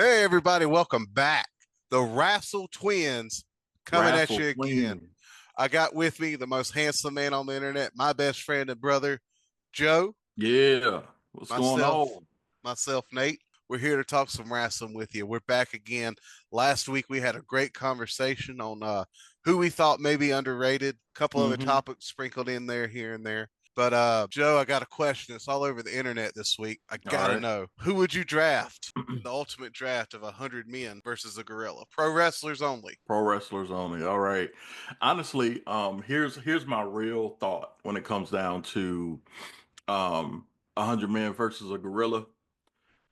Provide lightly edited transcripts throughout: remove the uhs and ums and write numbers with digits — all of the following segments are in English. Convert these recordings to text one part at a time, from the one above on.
Hey, everybody, welcome back. The Wrassle Twins coming at Wrassle you again. Twins. I got with me the most handsome man on the internet, my best friend and brother, Joe, Yeah. What's going myself, on? Nate. We're here to talk some wrestling with you. We're back again. Last week we had a great conversation on who we thought may be underrated. A couple other hmm topics sprinkled in there, here and there. But Joe, I got a question. It's all over the internet this week. I All gotta right. know, who would you draft in the ultimate draft of 100 men versus a gorilla? Pro wrestlers only. Pro wrestlers only. All right. Honestly, here's my real thought when it comes down to 100 men versus a gorilla.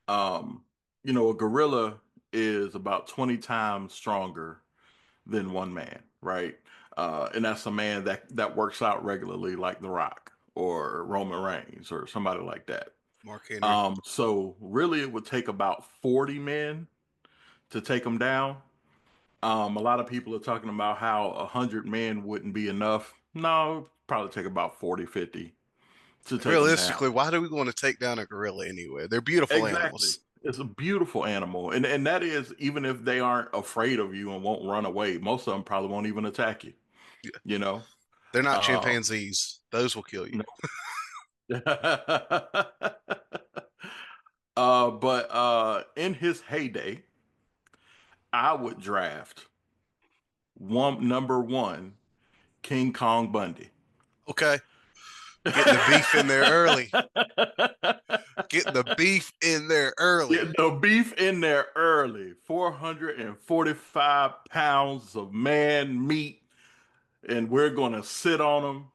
Um, a gorilla is about 20 times stronger than one man, right? And that's a man that works out regularly, like The Rock or Roman Reigns or somebody like that. Mark Henry. So really it would take about 40 men to take them down. A lot of people are talking about how 100 men wouldn't be enough. No, it'd probably take about 40, 50 to take them down. Realistically, why do we want to take down a gorilla anyway? They're beautiful Exactly. animals. It's a beautiful animal. And that is even if they aren't afraid of you and won't run away, most of them probably won't even attack you, Yeah. you know? They're not Um, chimpanzees. Those will kill you. no. But in his heyday, I would draft number one, King Kong Bundy. Okay. Getting the beef in there early. Getting the beef in there early. Get the beef in there early. 445 pounds of man meat, and we're going to sit on them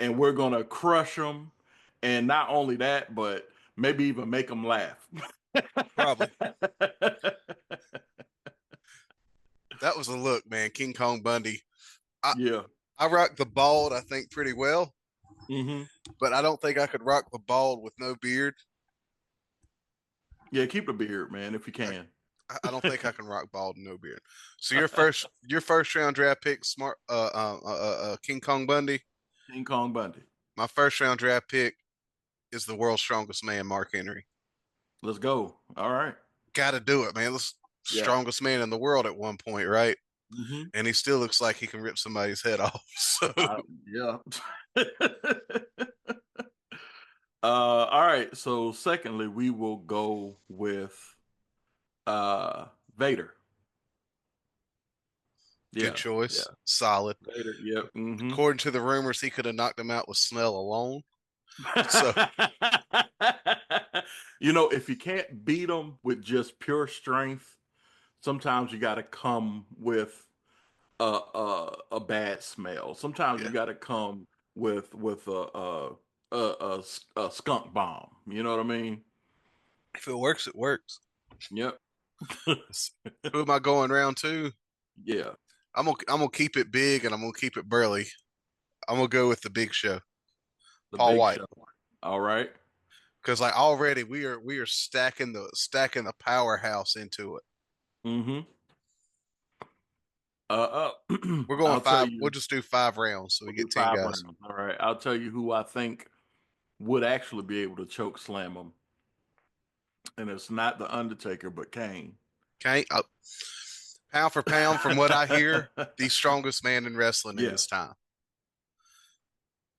and we're going to crush them. And not only that, but maybe even make them laugh. Probably. That was a look, man. King Kong Bundy. I, Yeah. I rock the bald, I think, pretty well, hmm but I don't think I could rock the bald with no beard. Yeah, keep the beard, man, if you I, can. I don't think I can rock bald and no beard. So your first round draft pick, King Kong Bundy. King Kong Bundy. My first round draft pick is the world's strongest man, Mark Henry. Let's go. All right. Got to do it, man. Let's Yeah. strongest man in the world at one point, right? hmm And he still looks like he can rip somebody's head off. So Yeah. All right. So secondly, we will go with Vader. good Yeah. choice, Yeah. solid. Vader. Yep. According to the rumors, he could have knocked him out with smell alone. So If you can't beat them with just pure strength, sometimes you got to come with a bad smell. Sometimes you yeah, got to come with a skunk bomb. You know what I mean? if it works, it works. Yep. Who am I going round to? Yeah. I'm gonna keep it big and I'm gonna keep it burly. I'm gonna go with the Big Show, The Paul Big White, Show. All right. because like already we are stacking the powerhouse into it. Mm-hmm. We're going I'll tell five. We'll you. just do 5 rounds, so we We'll get do 10 5 rounds. guys. All right. I'll tell you who I think would actually be able to choke slam him, and it's not the Undertaker, but Kane. Okay, pound for pound, from what I hear, the strongest man in wrestling in Yeah. his time.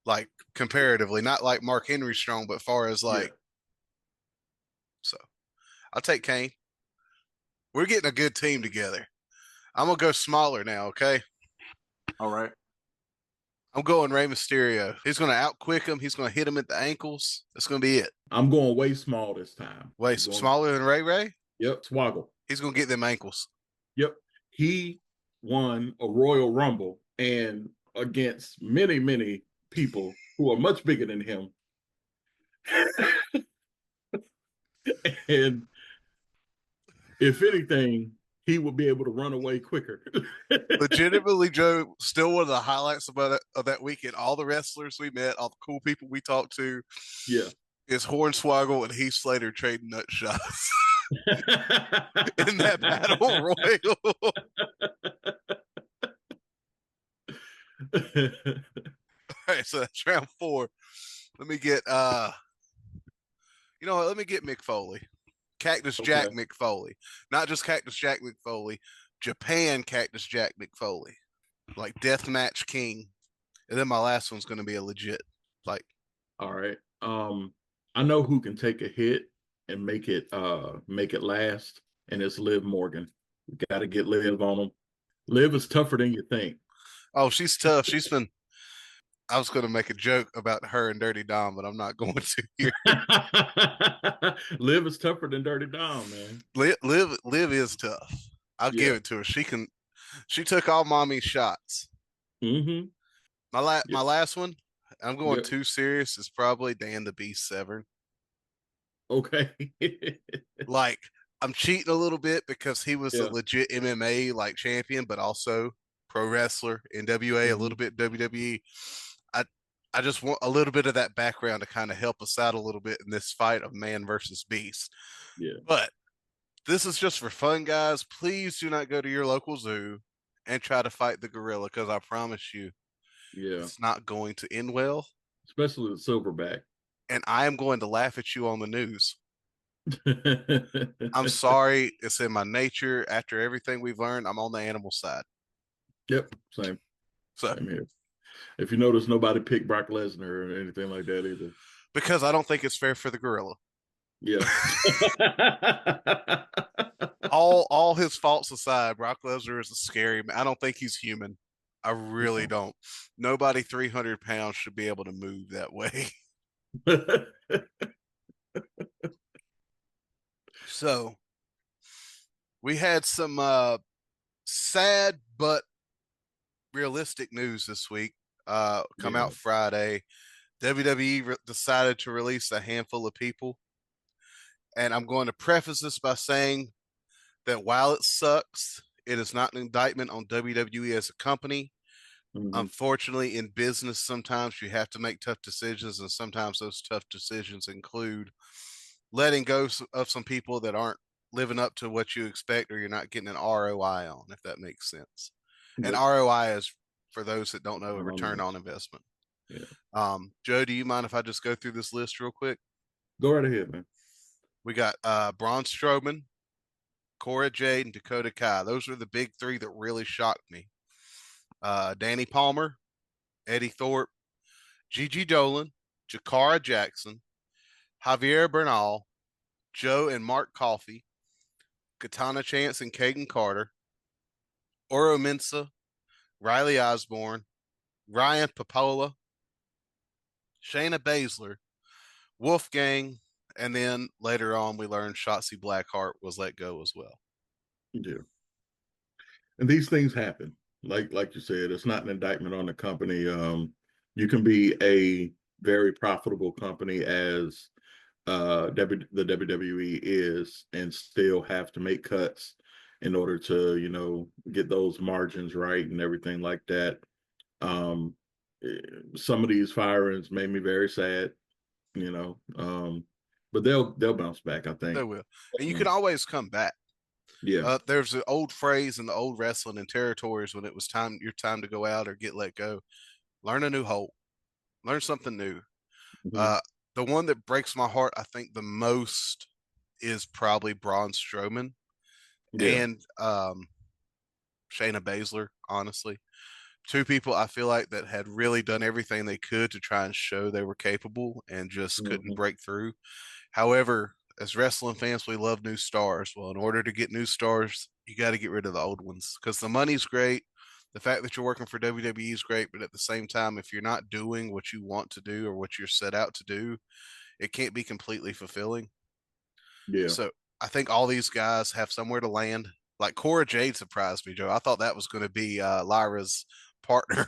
Like comparatively, not like Mark Henry strong, but far as Yeah. like so. I'll take Kane. We're getting a good team together. I'm gonna go smaller now, okay? All right. I'm going Rey Mysterio. He's gonna outquick him. He's gonna hit him at the ankles. That's gonna be it. I'm going way small this time. Wait, I'm going. smaller than Ray? Yep. Swaggle. He's gonna get them ankles. Yep. He won a Royal Rumble and against many, many people who are much bigger than him. And if anything, he will be able to run away quicker. Legitimately, Joe, still one of the highlights of that weekend. All the wrestlers we met, all the cool people we talked to, Yeah. is Hornswoggle and Heath Slater trading nut shots in that battle royal. All right, so that's round four. Let me get let me get Mick Foley. Cactus Jack Okay. Mick Foley, not just Cactus Jack Mick Foley, Japan Cactus Jack Mick Foley, like Deathmatch King. And then my last one's going to be a legit, like, All right. I know who can take a hit and make it last, and it's Liv Morgan. We got to get Liv on them. Liv is tougher than you think. oh, she's tough. She's been. I was going to make a joke about her and Dirty Dom, but I'm not going to here. Liv is tougher than Dirty Dom, man. Liv is tough. I'll give Yeah. it to her. She can. She took all mommy's shots. Mm-hmm. My Yep. last one. I'm going Yep. too serious. Is probably Dan the Beast Severn. Okay. Like I'm cheating a little bit because he was a Yeah. legit MMA like champion, but also pro wrestler, NWA, a Mm-hmm. little bit WWE. I I just want a little bit of that background to kind of help us out a little bit in this fight of man versus beast. Yeah. But this is just for fun, guys. Please do not go to your local zoo and try to fight the gorilla because I promise you Yeah. it's not going to end well. Especially the silverback. And I am going to laugh at you on the news. I'm sorry. It's in my nature. After everything we've learned, I'm on the animal side. Yep. Same. So, Same here. If you notice, nobody picked Brock Lesnar or anything like that either. because I don't think it's fair for the gorilla. Yeah. All his faults aside, Brock Lesnar is a scary man. I don't think he's human. I really don't. Nobody 300 pounds should be able to move that way. So we had some sad but realistic news this week. Come Yeah. out Friday. WWE decided to release a handful of people. And I'm going to preface this by saying that while it sucks, it is not an indictment on WWE as a company. Hmm. Unfortunately, in business, sometimes you have to make tough decisions, and sometimes those tough decisions include letting go of some people that aren't living up to what you expect or you're not getting an ROI on, if that makes sense. And Yep. ROI is, for those that don't know, a On return on investment. investment. Yeah. Joe, do you mind if I just go through this list real quick? Go right ahead, man. We got Braun Strowman, Cora Jade, and Dakota Kai. Those are the big three that really shocked me. Danny Palmer, Eddie Thorpe, Gigi Dolan, Jakara Jackson, Javier Bernal, Joe and Mark Coffey, Katana Chance and Caden Carter, Oro Mensa, Riley Osborne, Ryan Papola, Shayna Baszler, Wolfgang, and then later on we learned Shotzi Blackheart was let go as well. Yeah. And these things happen. Like you said, it's not an indictment on the company. You can be a very profitable company as the WWE is, and still have to make cuts in order to, get those margins right and everything like that. Um, some of these firings made me very sad, you know. But they'll bounce back, I They think. will. And you can Um, always come back. yeah. There's an old phrase in the old wrestling and territories when it was your time to go out or get let go. Learn a new hole. Learn something new. Hmm. Uh, the one that breaks my heart, I think, the most is probably Braun Strowman Yeah. and Shayna Baszler. Honestly, two people I feel like that had really done everything they could to try and show they were capable and just couldn't Hmm. break through. However, as wrestling fans, we love new stars. Well, in order to get new stars, you got to get rid of the old ones because the money's great. The fact that you're working for WWE is great, but at the same time, if you're not doing what you want to do or what you're set out to do, it can't be completely fulfilling. Yeah. So I think all these guys have somewhere to land. Like Cora Jade surprised me, Joe. I thought that was going to be Lyra's partner.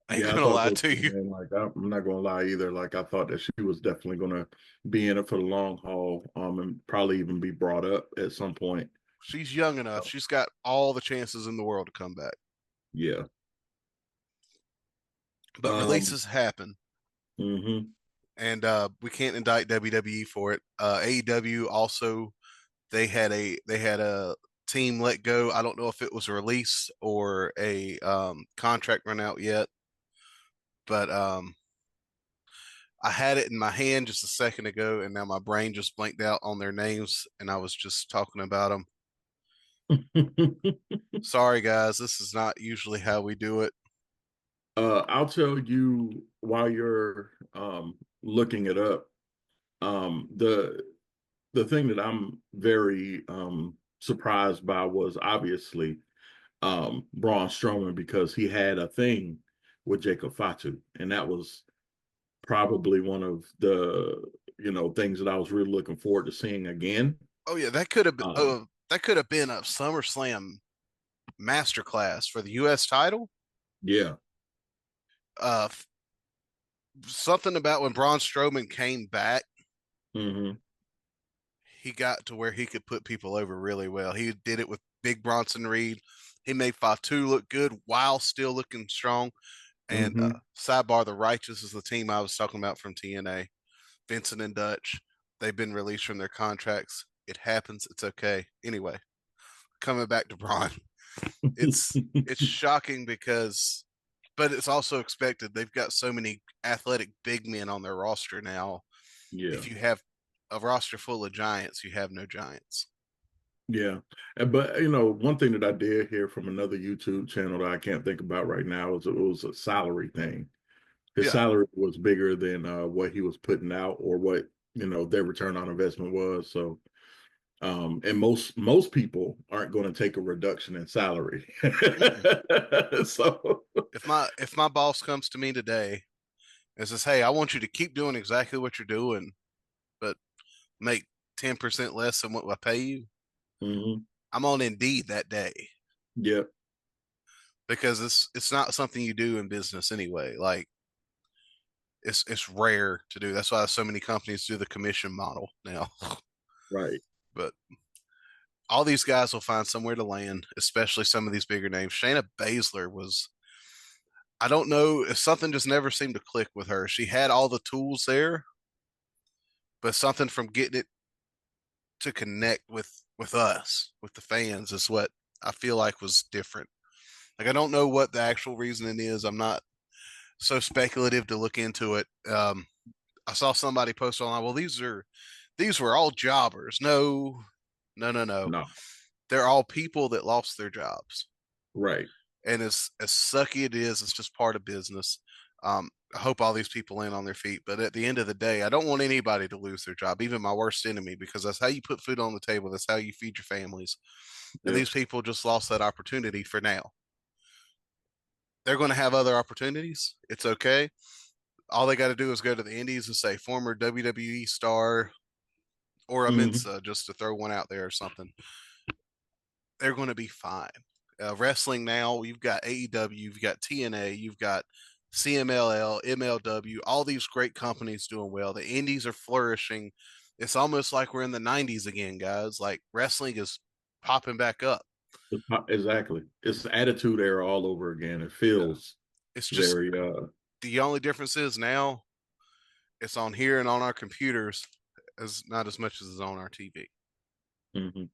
I ain't Yeah, I gonna thought lie so to too, you. man. Like I'm not gonna lie either. Like I thought that she was definitely gonna be in it for the long haul, and probably even be brought up at some point. She's young enough. She's got all the chances in the world to come back. Yeah. But Um. releases happen, Hmm. and we can't indict WWE for it. AEW also they had a team let go. I don't know if it was a release or a contract run out yet, but I had it in my hand just a second ago, and now my brain just blanked out on their names, and I was just talking about them. Sorry, guys. This is not usually how we do it. I'll tell you while you're looking it up. The thing that I'm very surprised by was obviously Braun Strowman because he had a thing with Jacob Fatu, and that was probably one of the things that I was really looking forward to seeing again. Oh yeah, that could have been. Um, That could have been a SummerSlam masterclass for the U.S. title. yeah. Uh, Something about when Braun Strowman came back, Hmm. he got to where he could put people over really well. He did it with Big Bronson Reed. He made Fatu look good while still looking strong. And Hmm. sidebar, the Righteous is the team I was talking about from TNA. Vincent and Dutch, they've been released from their contracts. It happens. It's okay. Anyway, coming back to Braun, it's shocking because, but it's also expected. They've got so many athletic big men on their roster now. Yeah. If you have a roster full of giants, you have no giants. Yeah. But one thing that I did hear from another YouTube channel that I can't think about right now is it was a salary thing. His Yeah. salary was bigger than what he was putting out or what their return on investment was. So and most people aren't going to take a reduction in salary. Mm-mm. So If my boss comes to me today and says, "Hey, I want you to keep doing exactly what you're doing, but make 10% less than what I pay you," mhm, I'm on Indeed that day yeah, because it's not something you do in business anyway. Like it's rare to do. That's why so many companies do the commission model now. right. But all these guys will find somewhere to land, especially some of these bigger names. Shayna Baszler was, I don't know if something just never seemed to click with her. She had all the tools there, but something from getting it to connect with us, with the fans, is what I feel like was different. Like I don't know what the actual reasoning is. I'm not so speculative to look into it. I saw somebody post online. Well, these were all jobbers. No, no, no, no. No, They're all people that lost their jobs. right. And as sucky it is, it's just part of business. I hope all these people land on their feet, but at the end of the day, I don't want anybody to lose their job, even my worst enemy, because that's how you put food on the table. That's how you feed your families. And Yep. these people just lost that opportunity for now. They're going to have other opportunities. It's okay. All they got to do is go to the Indies and say former WWE star or a Hmm. Mensa, just to throw one out there or something. They're going to be fine. Wrestling now, you've got AEW, you've got TNA, you've got CMLL, MLW, all these great companies doing well. The indies are flourishing. It's almost like we're in the 90s again, guys. Like wrestling is popping back up. Exactly. It's attitude era all over again. It Yeah. feels It's just very the only difference is now it's on here and on our computers as not as much as it's on our TV. mhm.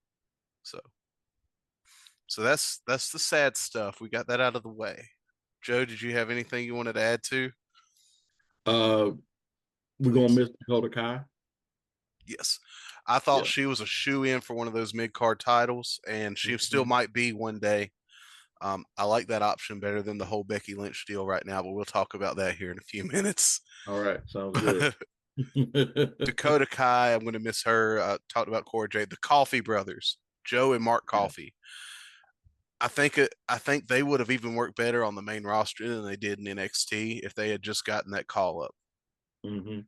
So that's the sad stuff. We got that out of the way. Joe, did you have anything you wanted to add to? uh we're gonna Please. miss Dakota Kai. Yes. I thought Yeah. she was a shoe in for one of those mid card titles, and she still Mhm. might be one day. I like that option better than the whole Becky Lynch deal right now, but we'll talk about that here in a few minutes. All right, sounds good. Dakota Kai, I'm going to miss her. Talked about Cora Jade, the Coffee brothers, Joe and Mark Yeah. Coffee. I think they would have even worked better on the main roster than they did in NXT if they had just gotten that call up. Hmm.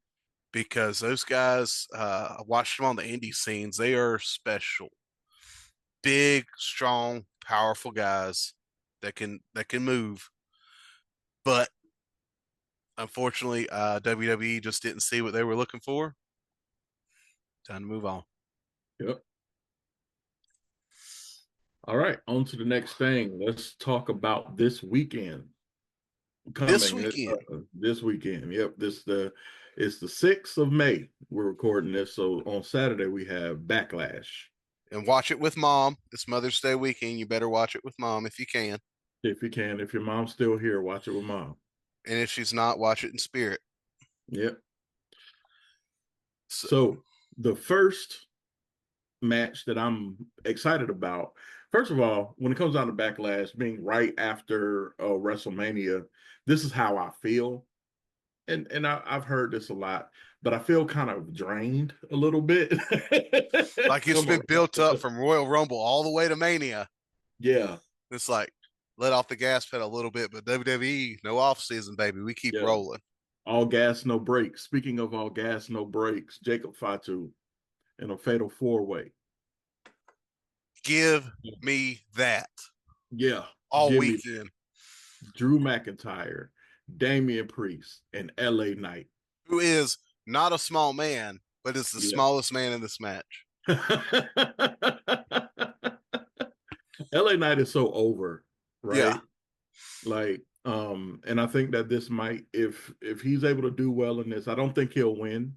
Because those guys, I watched them on the indie scenes. They are special, big, strong, powerful guys that can move. But unfortunately, WWE just didn't see what they were looking for. Time to move on. Yep. All right, on to the next thing. Let's talk about this weekend This coming. weekend, This weekend. Yep. It's the 6th of May. We're recording this. So on Saturday we have Backlash. and watch it with mom. It's Mother's Day weekend. You better watch it with mom if you can. If you can, if your mom's still here, watch it with mom. And if she's not, watch it in spirit. Yep. So, So the first match that I'm excited about, first of all, when it comes down to Backlash being right after WrestleMania, this is how I feel. And I've heard this a lot, but I feel kind of drained a little bit like it's from been built up a, from Royal Rumble all the way to Mania. yeah, It's like let off the gas pedal a little bit, but WWE, no off season, baby. We keep yeah. rolling. All gas, no brakes. Speaking of all gas, no brakes, Jacob Fatu in a fatal four way. Give me that Yeah, all give me weekend. Drew McIntyre, Damian Priest, and LA Knight. Who is not a small man, but is the Yeah. smallest man in this match. LA Knight is so over, Yeah. right? Like, and I think that this might, if he's able to do well in this, I don't think he'll win,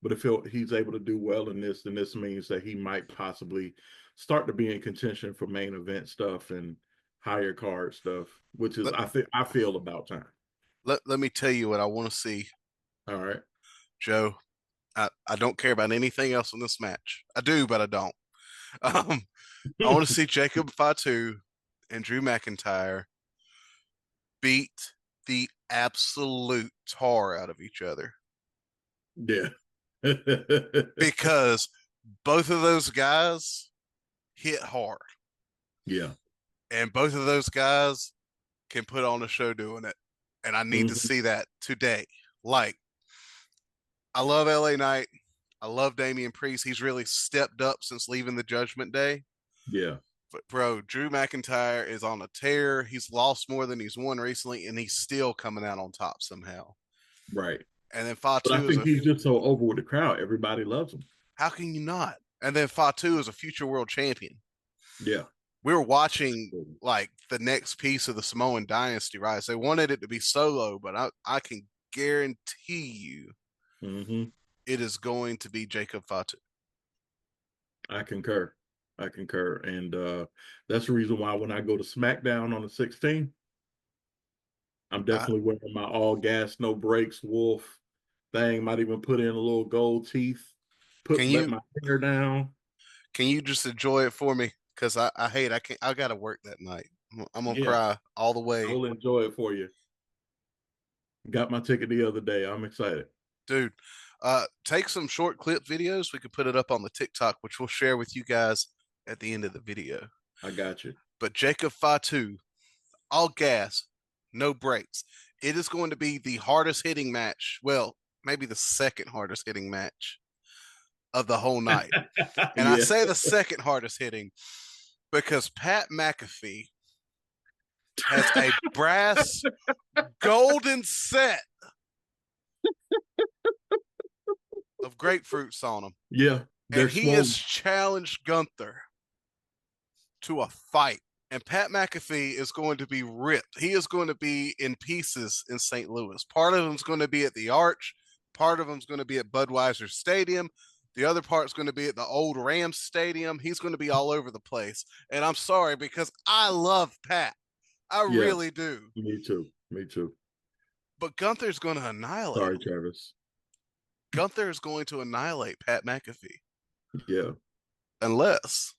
but if he's able to do well in this, then this means that he might possibly start to be in contention for main event stuff and higher card stuff, which is Let, I feel about time. let me tell you what I want to see, All right. Joe. I don't care about anything else in this match. I do, but I don't. Um, I want to see Jacob Fatu and Drew McIntyre beat the absolute tar out of each other Yeah. because both of those guys hit hard, Yeah. and both of those guys can put on a show doing it. And I need to Hmm. see that today. Like, I love LA Knight. I love Damian Priest. He's really stepped up since leaving the Judgment Day. Yeah. But bro, Drew McIntyre is on a tear. He's lost more than he's won recently, and he's still coming out on top somehow. Right. And then But I Fatu is think he's just so over with the crowd. Everybody loves him. how can you not? And then Fatu is a future world champion. Yeah. We were watching like the next piece of the Samoan dynasty, right? So they wanted it to be solo, but I can guarantee you Hmm. it is going to be Jacob Fatu. I concur. I concur. And that's the reason why when I go to SmackDown on the 16th, I'm Uh, definitely wearing my all gas, no brakes wolf thing. Might even put in a little gold teeth, can let you my hair down. can you just enjoy it for me? Because I hate I can't I gotta work that night. I'm gonna Yeah, cry all the I way. will enjoy it for you. Got my ticket the other day. I'm excited. Dude, take some short clip videos. We could put it up on the TikTok, which we'll share with you guys at the end of the video. I got you. But Jacob Fatu, all gas, no brakes. It is going to be the hardest hitting match. Well, maybe the second hardest hitting match of the whole night. And I Yeah. say the second hardest hitting because Pat McAfee has a brass golden set of grapefruits on him. Yeah. And They're he has swollen. challenged Gunther to a fight. And Pat McAfee is going to be ripped. He is going to be in pieces in St. Louis. Part of him's going to be at the Arch. Part of him's going to be at Budweiser Stadium. The other part's going to be at the old Rams Stadium. He's going to be all over the place. And I'm sorry because I love Pat. I Yeah. really do. Me too. Me too. But Gunther's going to annihilate Sorry, him. Travis. Gunther is going to annihilate Pat McAfee Yeah. unless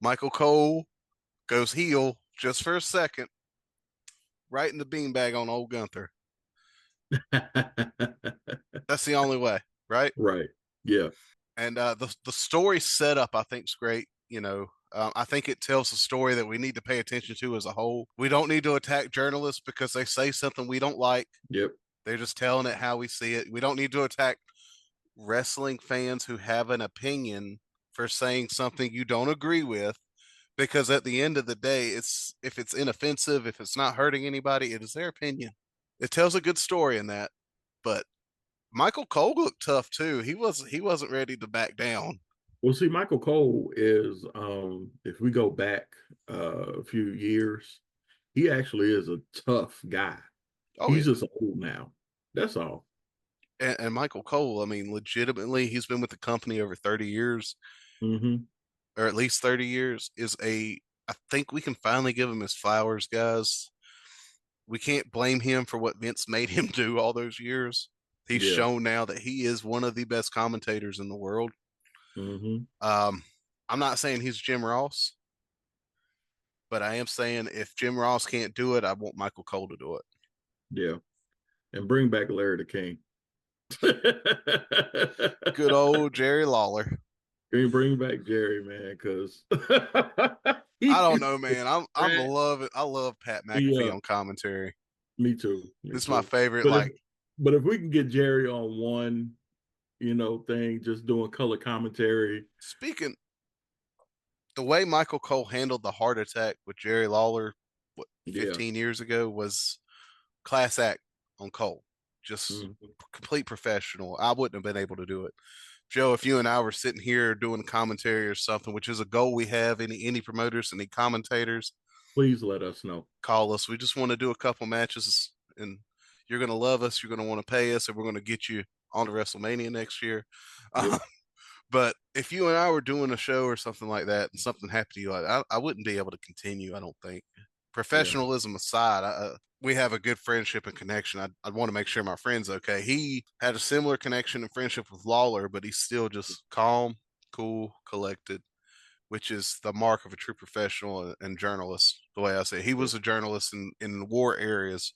Michael Cole goes heel just for a second, right in the beanbag on old Gunther. That's the only way, right? Right. Yeah. And the story setup, I think, is great. I think it tells a story that we need to pay attention to as a whole. We don't need to attack journalists because they say something we don't like. Yep. They're just telling it how we see it. We don't need to attack wrestling fans who have an opinion for saying something you don't agree with because at the end of the day, it's if it's inoffensive, if it's not hurting anybody, it is their opinion. It tells a good story in that. But Michael Cole looked tough too. He wasn't ready to back down. Well, see, Michael Cole is, if we go back a few years, he actually is a tough guy. Oh He's yeah. just old now. That's all. And Michael Cole, I mean, legitimately, he's been with the company over 30 years, Hmm. or at least 30 years, I think we can finally give him his flowers, guys. We can't blame him for what Vince made him do all those years. He's Yeah. shown now that he is one of the best commentators in the world. Hmm. Um, I'm not saying he's Jim Ross, but I am saying if Jim Ross can't do it, I want Michael Cole to do it. Yeah. And bring back Larry the King. Good old Jerry Lawler. Can you bring back Jerry, man? Because I he don't is know, man. I'm trash. loving. I love Pat McAfee Yeah, on commentary. me too. Me This is my too. favorite. But if Like but if we can get Jerry on one, thing, just doing color commentary. speaking, the way Michael Cole handled the heart attack with Jerry Lawler, what Yeah. 15 years ago, was class act on Cole. Just Mhm. complete professional. I wouldn't have been able to do it. Joe, if you and I were sitting here doing commentary or something, which is a goal we have, any promoters, any commentators, Please let us know. call us. We just want to do a couple matches, and you're going to love us. You're going to want to pay us, and we're going to get you on to WrestleMania next year. Yep. But if you and I were doing a show or something like that, and something happened to you, I wouldn't be able to continue. I don't think. Yeah. Professionalism aside, we have a good friendship and connection. I'd want to make sure my friend's okay. He had a similar connection and friendship with Lawler, but he's still just calm, cool, collected, which is the mark of a true professional and journalist. The way I say it. He Yeah. was a journalist in war areas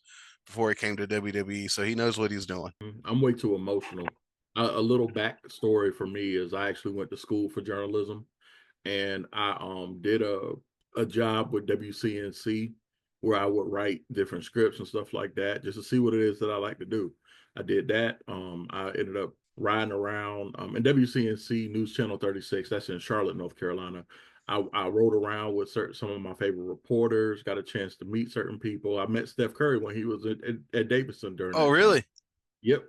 before he came to WWE, so he knows what he's doing. I'm way too emotional. A little backstory for me is I actually went to school for journalism, and I did a job with WCNC where I would write different scripts and stuff like that just to see what it is that I like to do. I did that. I ended up riding around in WCNC News Channel 36. That's in Charlotte, North Carolina. I rode around with some of my favorite reporters. Got a chance to meet certain people. I met Steph Curry when he was at Davidson during Oh, that time. really? Yep,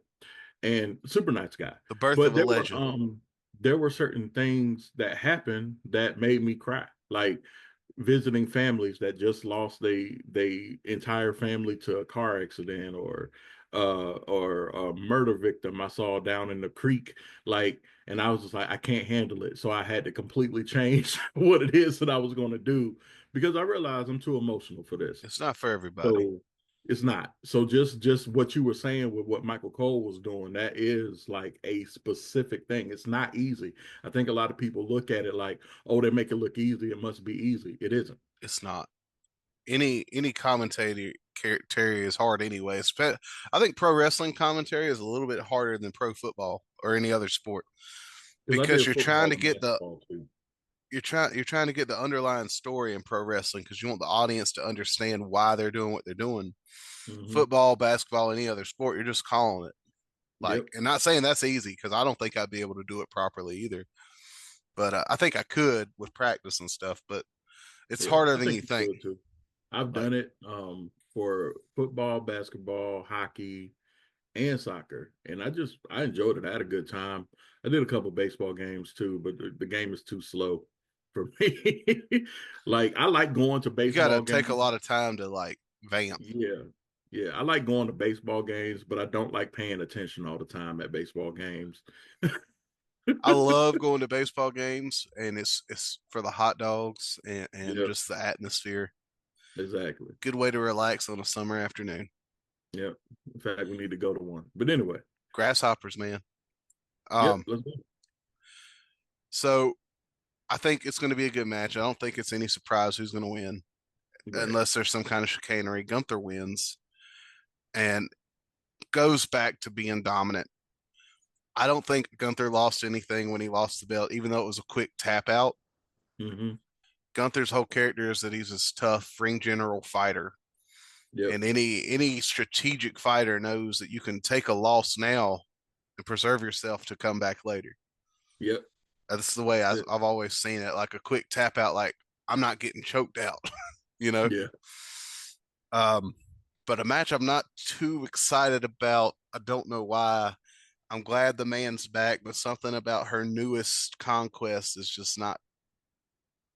and super nice guy. The birth But of a legend. there were certain things that happened that made me cry. Like visiting families that just lost they entire family to a car accident or a murder victim I saw down in the creek. Like, and I was just like, I can't handle it. So I had to completely change what it is that I was going to do because I realized I'm too emotional for this. It's not for everybody. So it's not. So just what you were saying with what Michael Cole was doing, that is like a specific thing. It's not easy. I think a lot of people look at it like, oh, they make it look easy. It must be easy. It isn't. It's not. Any commentary is hard anyway. I think pro wrestling commentary is a little bit harder than pro football or any other sport Because I because did football and the basketball too. you're trying to get the underlying story in pro wrestling because you want the audience to understand why they're doing what they're doing. Hmm. Football, basketball, any other sport, you're just calling it. Like, Yep. and not saying that's easy because I don't think I'd be able to do it properly either. But I think I could with practice and stuff. But it's Yeah. harder I than think you you think. could too. I've Like, done it for football, basketball, hockey, and soccer. And I enjoyed it. I had a good time. I did a couple baseball games too, but the game is too slow for me. Like I like going to you got to baseball take a games. lot of time to like vamp. Yeah. Yeah. I like going to baseball games, but I don't like paying attention all the time at baseball games. I love going to baseball games, and it's for the hot dogs and Yep. just the atmosphere. Exactly. Good way to relax on a summer afternoon. Yep. In fact, we need to go to one. But anyway, Grasshoppers, man. yep, Um, let's go. so I think it's going to be a good match. I don't think it's any surprise who's going to win Right. unless there's some kind of chicanery. Gunther wins and goes back to being dominant. I don't think Gunther lost anything when he lost the belt, even though it was a quick tap out. Hmm. Gunther's whole character is that he's this tough ring general fighter, Yep. and any strategic fighter knows that you can take a loss now and preserve yourself to come back later. Yep. That's the way I've always seen it, like a quick tap out, like I'm not getting choked out, you know. Yeah. Um, but a match I'm not too excited about. I don't know why. I'm glad the man's back, but something about her newest conquest is just not.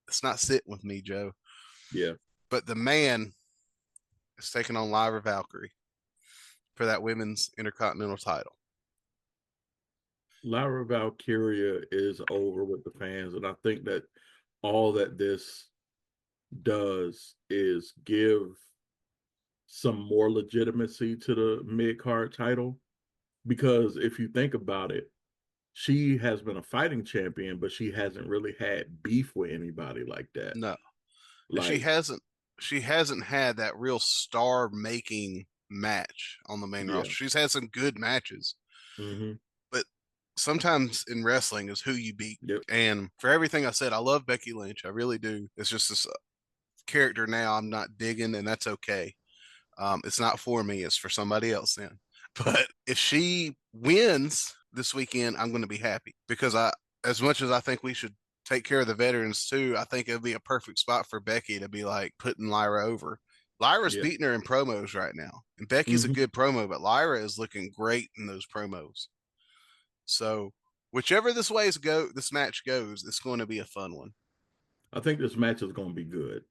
It's not sitting with me, Joe. Yeah. But the man is taking on Lyra Valkyrie for that women's intercontinental title. Lyra Valkyria is over with the fans, and I think that all that this does is give some more legitimacy to the mid card title. Because if you think about it, she has been a fighting champion, but she hasn't really had beef with anybody like that. No, and Like, she hasn't had that real star making match on the main yeah. roster. She's had some good matches, Hmm. but sometimes in wrestling is who you beat. Yep. And for everything I said, I love Becky Lynch. I really do. It's just this character now I'm not digging, and that's okay. It's not for me, it's for somebody else then. But if she wins this weekend, I'm going to be happy because as much as I think we should take care of the veterans too, I think it'll be a perfect spot for Becky to be like putting Lyra over. Lyra's Yeah. beating her in promos right now, and Becky's a Hmm. good promo, but Lyra is looking great in those promos. So whichever this match goes, it's going to be a fun one. I think this match is going to be good.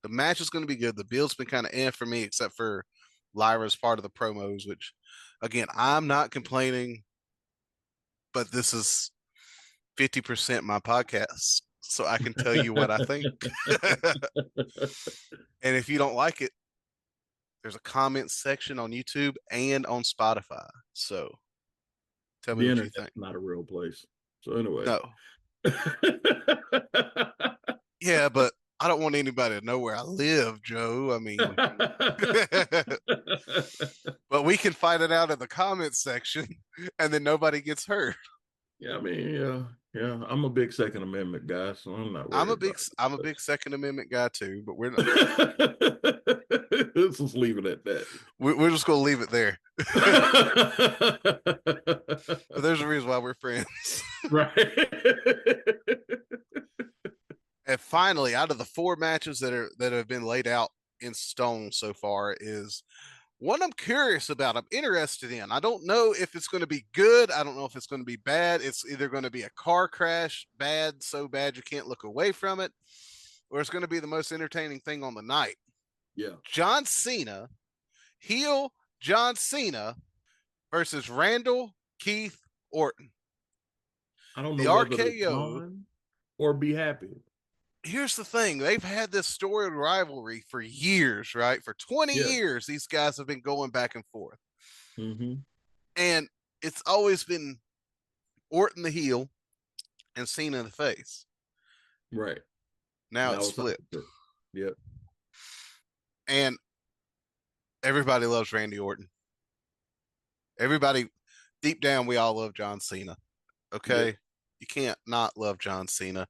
The match is going to be good. The build's been kind of for me, except for Lyra's part of the promos, which, again, I'm not complaining, but this is 50% my podcast, so I can tell you what I think. And if you don't like it, there's a comment section on YouTube and on Spotify. So tell me The what you internet's think. not a real place. So anyway. No, yeah, but I don't want anybody to know where I live, Joe. I mean, but we can fight it out in the comments section, and then nobody gets hurt. Yeah, I mean, yeah, yeah. I'm a big Second Amendment guy, so I'm not worried about I'm a big Second Amendment guy too, but we're not. it. Let's just leave it at that. We're just gonna leave it there. But there's a reason why we're friends. Right. And finally, out of the four matches that have been laid out in stone so far, is one I'm curious about. I'm interested in. I don't know if it's going to be good. I don't know if it's going to be bad. It's either going to be a car crash, bad, so bad you can't look away from it, or it's going to be the most entertaining thing on the night. Yeah. John Cena, heel John Cena versus Randall Keith Orton. I don't The know whether to RKO. yawn or be happy. Here's the thing, they've had this storied rivalry for years, right? For 20 Yeah. years, these guys have been going back and forth. Mm-hmm. And it's always been Orton the heel and Cena the face. Right. Now Now it's it's flipped. opposite. Yep. And everybody loves Randy Orton. Everybody, deep down, we all love John Cena. Yep. Okay? You can't not love John Cena.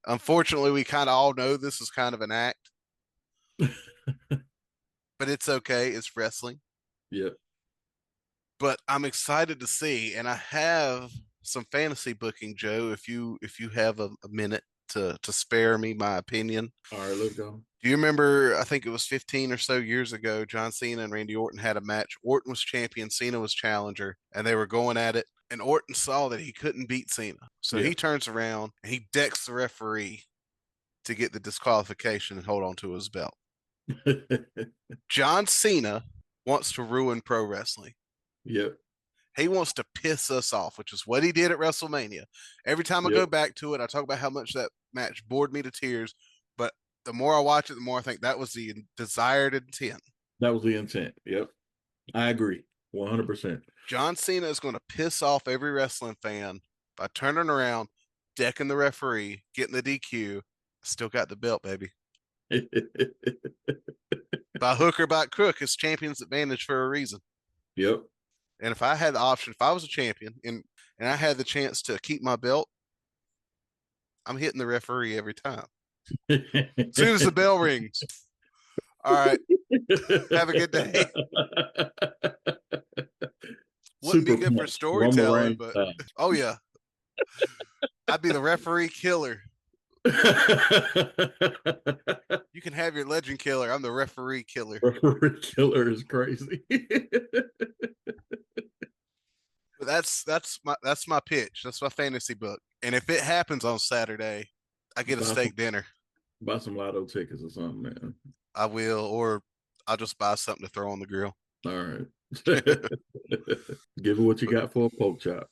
Unfortunately, we kind of all know this is kind of an act, but it's okay. It's wrestling. Yep. But I'm excited to see, and I have some fantasy booking, Joe. If you have a minute to spare me my opinion. All right, let's go. Do you remember? I think it was 15 or so years ago. John Cena and Randy Orton had a match. Orton was champion, Cena was challenger, and they were going at it. And Orton saw that he couldn't beat Cena, so Yeah. he turns around and he decks the referee to get the disqualification and hold on to his belt. John Cena wants to ruin pro wrestling. Yep. He wants to piss us off, which is what he did at WrestleMania. Every time I go Yep. back to it, I talk about how much that match bored me to tears. But the more I watch it, the more I think that was the desired intent. That was the intent. Yep. I agree. 100%. John Cena is going to piss off every wrestling fan by turning around, decking the referee, getting the DQ. Still got the belt, baby. By hook or by crook, it's champion's advantage for a reason. Yep. And if I had the option, if I was a champion and I had the chance to keep my belt, I'm hitting the referee every time. As soon as the bell rings. All right. Have a good day. Wouldn't be Super good for punch. Roman storytelling, Reigns but style. oh yeah. I'd be the referee killer. You can have your legend killer. I'm the referee killer. Referee killer is crazy. But that's my pitch. That's my fantasy book. And if it happens on Saturday, I get a buy some steak dinner. buy some lotto tickets or something, man. I will, or I'll just buy something to throw on the grill. All right. Give it what you got for a pork chop.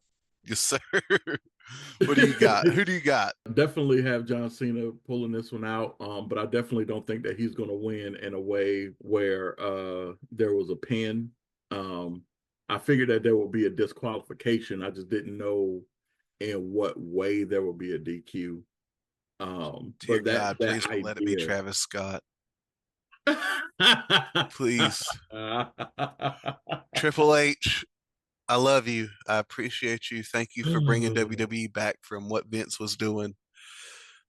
Yes, sir. What do you got? Who do you got? Definitely have John Cena pulling this one out, but I definitely don't think that he's going to win in a way where there was a pin. I figured that there would be a disqualification. I just didn't know in what way there would be a DQ. Dear But God, that please don't let it be idea. Travis Scott. Please. Triple H, I love you. I appreciate you. Thank you for bringing WWE back from what Vince was doing.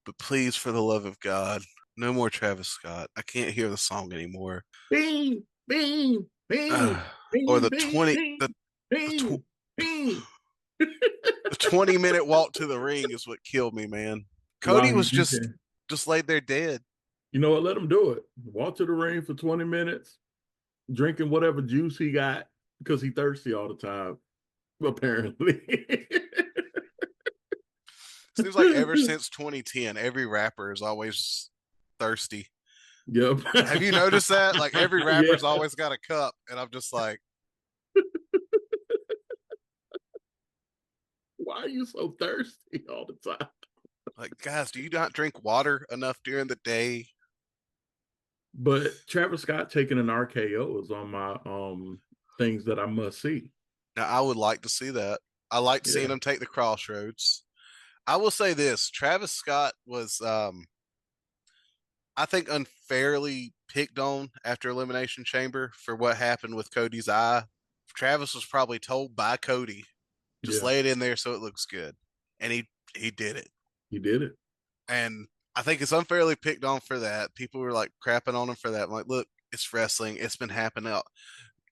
But please, for the love of God, no more Travis Scott. I can't hear the song anymore. Bing, bing, bing, Or bing, the bing, 20 bing, the, tw- bing, bing. the 20-minute walk to the ring is what killed me, man. While Cody he's was drinking, just laid there dead. you know what? Let him do it. Walk to the ring for 20 minutes, drinking whatever juice he got because he thirsty all the time, apparently. Seems like ever since 2010, every rapper is always thirsty. Yep. Have you noticed that? Like every Yeah. rapper's always got a cup, and I'm just like, Why are you so thirsty all the time? guys, do you not drink water enough during the day? But Travis Scott taking an RKO is on my things that I must see. Now, I would like to see that. I liked seeing Yeah. him take the crossroads. I will say this: Travis Scott was, I think, unfairly picked on after Elimination Chamber for what happened with Cody's eye. Travis was probably told by Cody, just Yeah. lay it in there so it looks good, and he did it. He did it. And I think it's unfairly picked on for that. People were like crapping on him for that. I'm like, look, it's wrestling. It's been happening.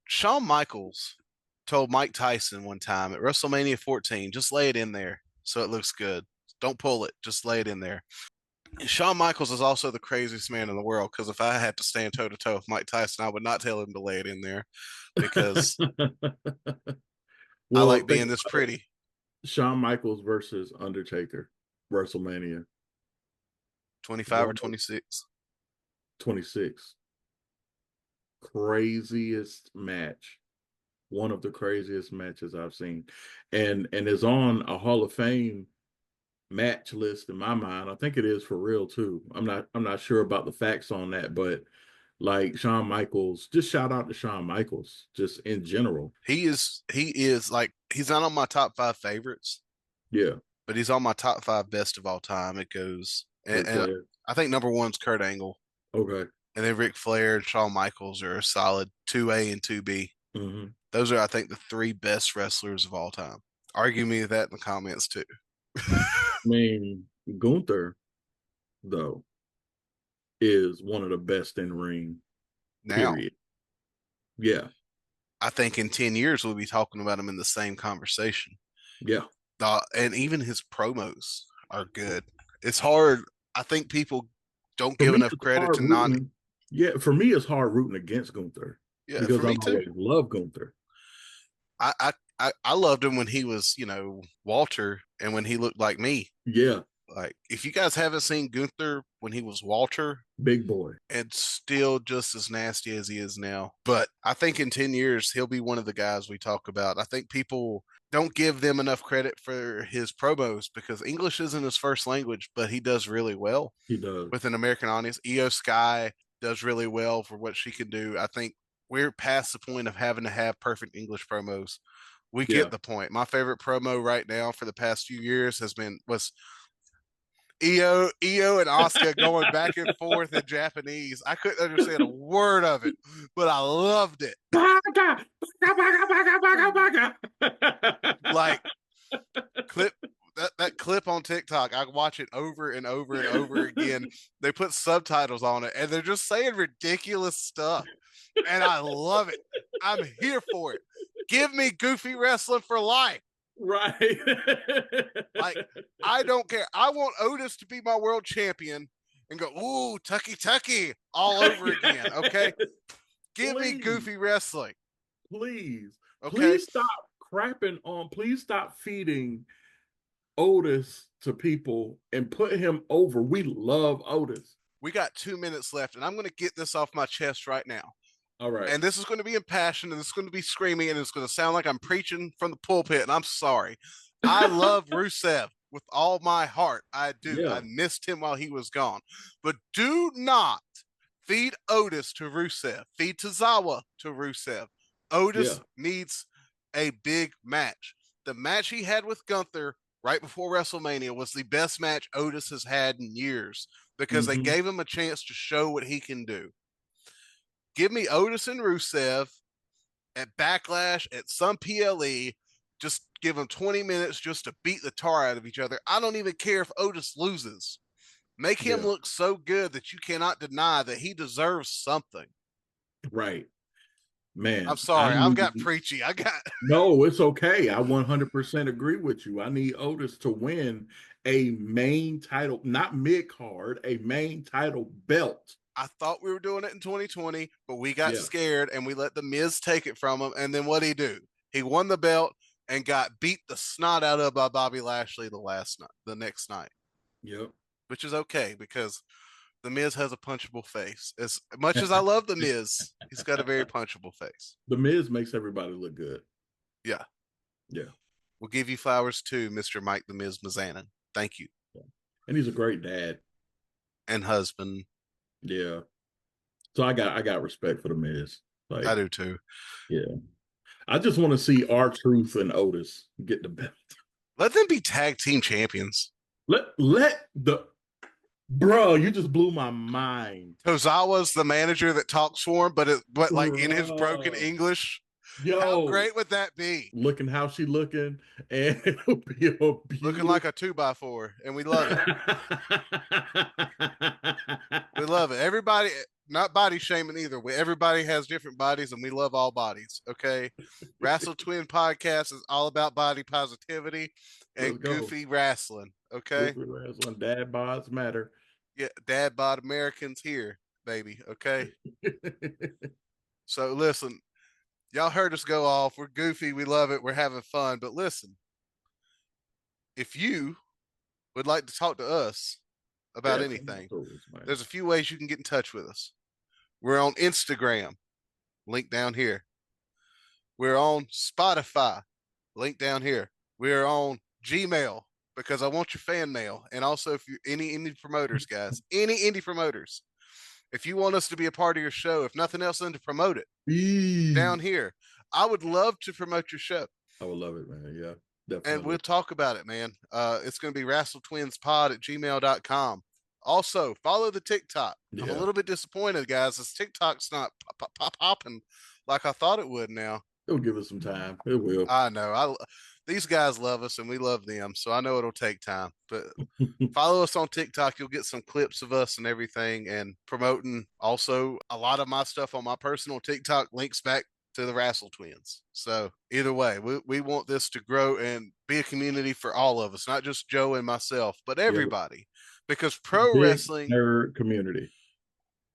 Shawn Michaels told Mike Tyson one time at WrestleMania 14, just lay it in there so it looks good. Don't pull it. Just lay it in there. Shawn Michaels is also the craziest man in the world because if I had to stand toe to toe with Mike Tyson, I would not tell him to lay it in there because I Well, like think being this about it. pretty. Shawn Michaels versus Undertaker, WrestleMania 25 or one 26. 26. Craziest match. One of the craziest matches I've seen. And is on a Hall of Fame match list in my mind. I think it is for real too. I'm not sure about the facts on that, but like Shawn Michaels, just shout out to Shawn Michaels, just in general. He is like he's not on my top five favorites, Yeah, but he's on my top five best of all time. It goes, Ric and Flair. I think number one's Kurt Angle, Okay. and then Ric Flair and Shawn Michaels are a solid 2A and 2B. Hmm. Those are, I think, the three best wrestlers of all time. Argue me that in the comments too. I mean, Gunther, though, is one of the best in ring, Now, period. Yeah, I think in 10 years we'll be talking about him in the same conversation. yeah. And even his promos are good. It's hard. I think people don't For give me, enough it's credit hard to non. rooting. Yeah, for me, it's hard rooting against Gunther Yeah, because for me I've too. always loved Gunther. I loved him when he was, Walter and when he looked like me. Yeah, Like, if you guys haven't seen Gunther when he was Walter, big boy. it's still just as nasty as he is now. But I think in 10 years, he'll be one of the guys we talk about. I think people don't give them enough credit for his promos because English isn't his first language, but he does really well He does. with an American audience. Io Sky does really well for what she can do. I think we're past the point of having to have perfect English promos. We Yeah. get the point. My favorite promo right now for the past few years was Io and Asuka going back and forth in Japanese. I couldn't understand a word of it, but I loved it. Baga, baga, baga, baga, baga, Like baga. clip that clip on TikTok, I watch it over and over and over again. They put subtitles on it and they're just saying ridiculous stuff. And I love it. I'm here for it. Give me goofy wrestling for life. Right. Like, I don't care. I want Otis to be my world champion and go, ooh, Tucky Tucky all over again. Okay. Give me Please, goofy wrestling. please, Okay. please please stop feeding Otis to people and put him over. We love Otis. We got 2 minutes left, and I'm going to get this off my chest right now. All right. And this is going to be impassioned, and it's going to be screaming, and it's going to sound like I'm preaching from the pulpit, and I'm sorry. I love Rusev with all my heart. I do. I Yeah, missed him while he was gone. But do not feed Otis to Rusev. Feed Tozawa to Rusev. yeah, Otis needs a big match. The match he had with Gunther right before WrestleMania was the best match Otis has had in years because they Mm-hmm. gave him a chance to show what he can do. Give me Otis and Rusev at Backlash at some PLE. Just give them 20 minutes just to beat the tar out of each other. I don't even care if Otis loses. Make him Yeah. look so good that you cannot deny that he deserves something. Right. I'm Man, I sorry, I've need. got preachy. I got No, it's okay. I 100% agree with you. I need Otis to win a main title, not mid card, a main title belt. I thought we were doing it in 2020, but we got Yeah. scared and we let the Miz take it from him. And then what did he do? He won the belt and got beat the snot out of by Bobby Lashley the next night, Yep. which is okay because the Miz has a punchable face. As much as I love the Miz, he's got a very punchable face. The Miz makes everybody look good. Yeah, Yeah. we'll give you flowers too, Mr. Mike the Miz Mizanin. Thank you. Yeah. And he's a great dad. And husband. Yeah. So I got respect for the Miz. I Like, do too. yeah. I just want to see R-Truth and Otis get the belt. Let them be tag team champions. Let the bro, you just blew my mind. Tozawa's the manager that talks for him, but like in his broken Bro. English. How Yo, great would that be? looking how she looking, and it'll be a Looking beautiful. like a 2x4, and we love it. We love it. Everybody, not body shaming either. Everybody has different bodies, and we love all bodies. Okay, Wrassle Twin podcast is all about body positivity Let's and go. goofy wrestling. Okay, Goofy wrestling. Dad bods matter. yeah, dad bod Americans here, baby. Okay, so listen, y'all heard us go off. We're goofy. We love it. We're having fun. But listen, if you would like to talk to us about Yeah, come on anything, to us, man. there's a few ways you can get in touch with us. We're on Instagram, link down here. We're on Spotify, link down here. We're on Gmail because I want your fan mail. And also, if you any indie promoters, guys, any indie promoters, if you want us to be a part of your show, if nothing else, then to promote it down Please. here. I would love to promote your show. I would love it, man. Yeah, And definitely. we'll talk about it, man. It's going to be wrastletwinspod at gmail.com. Also, follow the TikTok. I'm a Yeah, little bit disappointed, guys. This TikTok's not popping like I thought it would now. it'll give us some time. It will. I know. These guys love us and we love them, so I know it'll take time. But follow us on TikTok. You'll get some clips of us and everything, and promoting. Also, a lot of my stuff on my personal TikTok links back to the Wrassle Twins. So either way, we want this to grow and be a community for all of us, not just Joe and myself, but Yeah, everybody. Because big nerd community.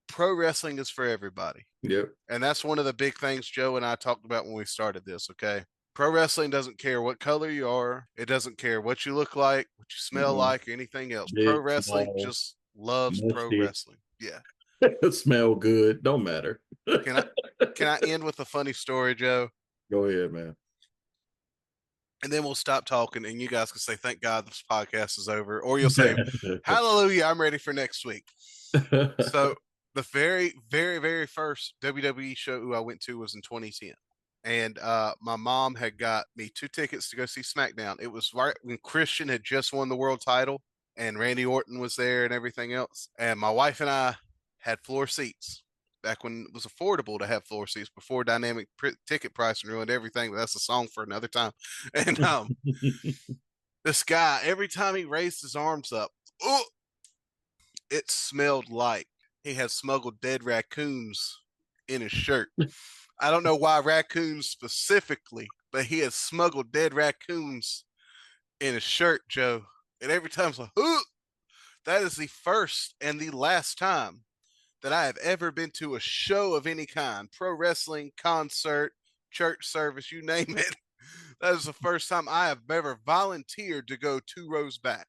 pro wrestling is for everybody. Yep. And that's one of the big things Joe and I talked about when we started this. Okay. Pro wrestling doesn't care what color you are. It doesn't care what you look like, what you smell Mm-mm. like, or anything else. Pro Big, wrestling small, just loves pro musty, wrestling. Yeah. smell good. Don't matter. Can I end with a funny story, Joe? Go ahead, man. And then we'll stop talking and you guys can say, thank God this podcast is over. Or you'll say, hallelujah, I'm ready for next week. So the very, very, very first WWE show I went to was in 2010. And my mom had got me 2 tickets to go see SmackDown. It was right when Christian had just won the world title and Randy Orton was there and everything else. And my wife and I had floor seats back when it was affordable to have floor seats before dynamic ticket pricing ruined everything. But that's a song for another time. And this guy, every time he raised his arms up, oh, it smelled like he had smuggled dead raccoons in his shirt. I don't know why raccoons specifically, but he had smuggled dead raccoons in his shirt, Joe. And every time it's like, ooh, that is the first and the last time that I have ever been to a show of any kind, pro wrestling, concert, church service, you name it. That is the first time I have ever volunteered to go 2 rows back.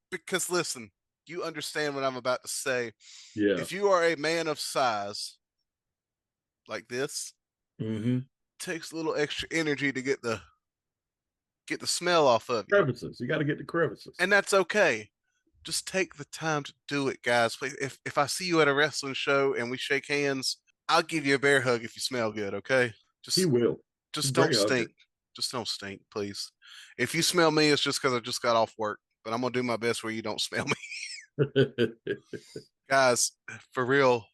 Because listen, you understand what I'm about to say. Yeah. If you are a man of size like this, Mm-hmm. it takes a little extra energy to get the smell off of you. Crevices. You got to get the crevices. And that's okay. Just take the time to do it, guys. If I see you at a wrestling show and we shake hands, I'll give you a bear hug if you smell good. Okay, He just will. just don't Great hugger. stink. Just don't stink, please. If you smell me, it's just because I just got off work. But I'm gonna do my best where you don't smell me, guys. For real,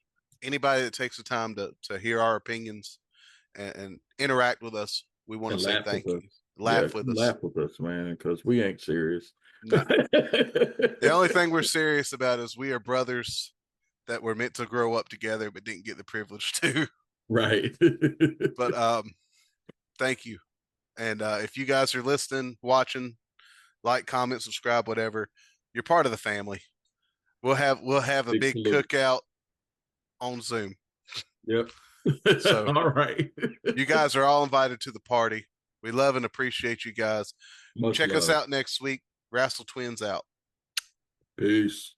anybody that takes the time to hear our opinions and interact with us, we want And to say laugh with thank us. you. Yeah, Laugh with us. laugh with us, man, because we ain't serious. No, the only thing we're serious about is we are brothers that were meant to grow up together but didn't get the privilege to. Right. But thank you. And if you guys are listening, watching, like, comment, subscribe, whatever, you're part of the family. We'll have a Big big salute. cookout on Zoom. Yep. So All right. you guys are all invited to the party. We love and appreciate you guys. Much Check us love. out next week. Wrassle Twins out. Peace.